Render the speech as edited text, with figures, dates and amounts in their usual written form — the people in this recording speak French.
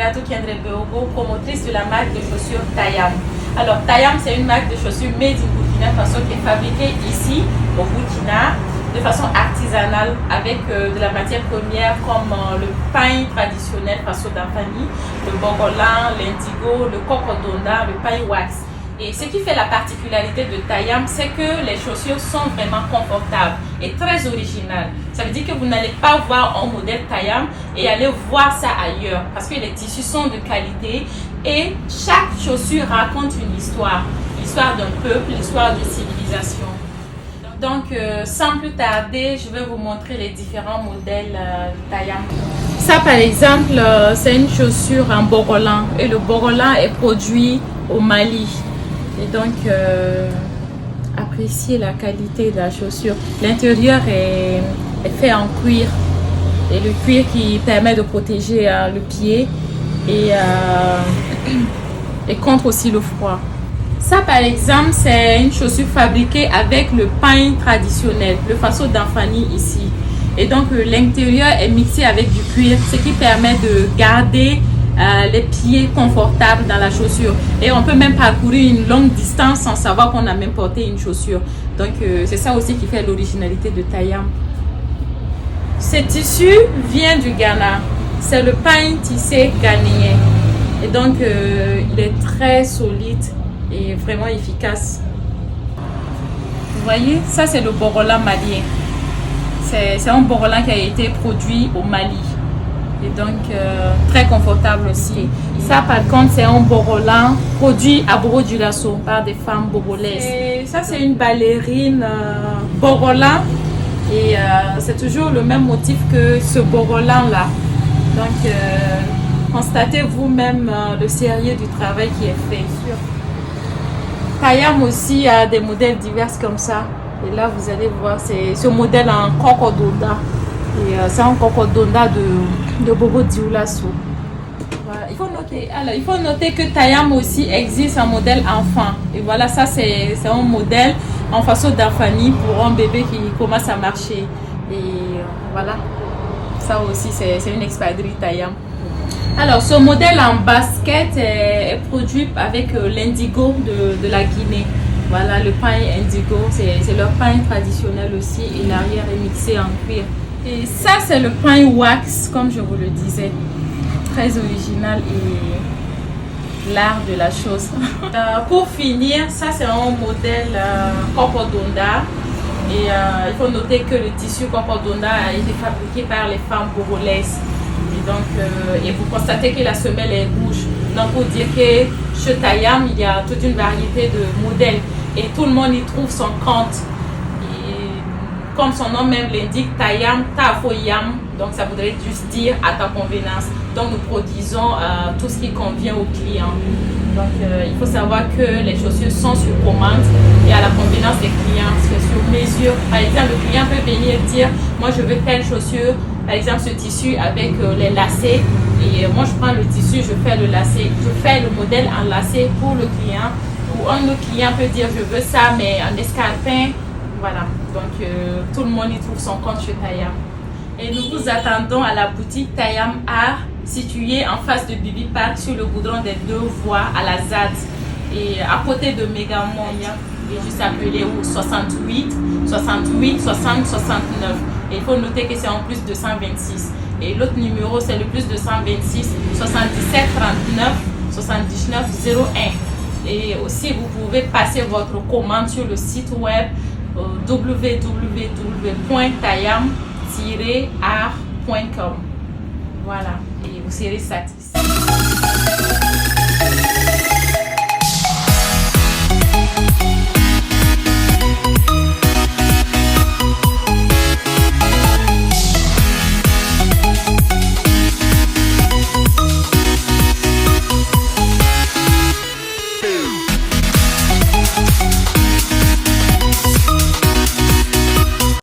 Aminata Kendrebe-Ogo, promotrice de la marque de chaussures Tayam. Alors Tayam, c'est une marque de chaussures made in Burkina Faso qui est fabriquée ici au Burkina de façon artisanale avec de la matière première comme le pain traditionnel Faso d'Anfani, le bogolan, l'indigo, le cocodonda, le pain wax. Et ce qui fait la particularité de Tayam, c'est que les chaussures sont vraiment confortables et très originales. Ça veut dire que vous n'allez pas voir un modèle Tayam et aller voir ça ailleurs parce que les tissus sont de qualité et chaque chaussure raconte une histoire. L'histoire d'un peuple, l'histoire d'une civilisation. Donc, sans plus tarder, je vais vous montrer les différents modèles Tayam. Ça, par exemple, c'est une chaussure en bogolan et le bogolan est produit au Mali. Et donc, appréciez la qualité de la chaussure. L'intérieur est fait en cuir. Et le cuir qui permet de protéger le pied et contre aussi le froid. Ça, par exemple, c'est une chaussure fabriquée avec le pain traditionnel, le Faso d'Anfani ici. Et donc, l'intérieur est mixé avec du cuir, ce qui permet de garder les pieds confortables dans la chaussure et on peut même parcourir une longue distance sans savoir qu'on a même porté une chaussure. Donc c'est ça aussi qui fait l'originalité de Tayam. Ce tissu vient du Ghana, c'est le pain tissé ghanéen et donc il est très solide et vraiment efficace. Vous voyez, ça c'est le bogolan malien, c'est un bogolan qui a été produit au Mali. Et donc très confortable aussi. Ça par contre c'est un bogolan produit à Bobo-Dioulasso par des femmes bogolaises. Et ça c'est une ballerine bogolan et c'est toujours le même motif que ce bogolan là. Donc constatez vous-même le sérieux du travail qui est fait. Tayam aussi a des modèles divers comme ça. Et là vous allez voir c'est ce modèle en cocodonda. Et c'est un cocodonda de Bobo-Dioulasso. Voilà. Il faut noter que Tayam aussi existe un modèle enfant. Et voilà, ça c'est un modèle en Faso d'Anfani pour un bébé qui commence à marcher. Et voilà, ça aussi c'est une espadrille Tayam. Alors ce modèle en basket est produit avec l'indigo de la Guinée. Voilà, le pain indigo, c'est leur pain traditionnel aussi. Et l'arrière est mixé en cuir. Et ça, c'est le pain wax, comme je vous le disais. Très original et l'art de la chose. Pour finir, ça, c'est un modèle cocodonda. Et il faut noter que le tissu cocodonda a été fabriqué par les femmes bogolaises. Et donc, et vous constatez que la semelle est rouge. Donc, pour dire que chez Tayam, il y a toute une variété de modèles. Et tout le monde y trouve son compte. Comme son nom même l'indique, Tayam, Tafoyam, donc ça voudrait juste dire à ta convenance. Donc nous produisons tout ce qui convient aux clients. Donc il faut savoir que les chaussures sont sur commande et à la convenance des clients, c'est sur mesure. Par exemple, le client peut venir dire, moi je veux telle chaussure, par exemple ce tissu avec les lacets. Et moi je prends le tissu, je fais le lacet, je fais le modèle en lacet pour le client. Ou un autre client peut dire, je veux ça mais en escarpin. Voilà, donc tout le monde y trouve son compte chez Tayam. Et nous vous attendons à la boutique Tayam Art, située en face de Bibi Park sur le goudron des 2 voies à la ZAD. Et à côté de Megamont, et juste appelé au 68 68 60 69. Et il faut noter que c'est en plus de 126. Et l'autre numéro c'est le plus de 126 77 39 79 01. Et aussi vous pouvez passer votre commande sur le site web www.tayam-art.com. Voilà, et vous serez satisfait.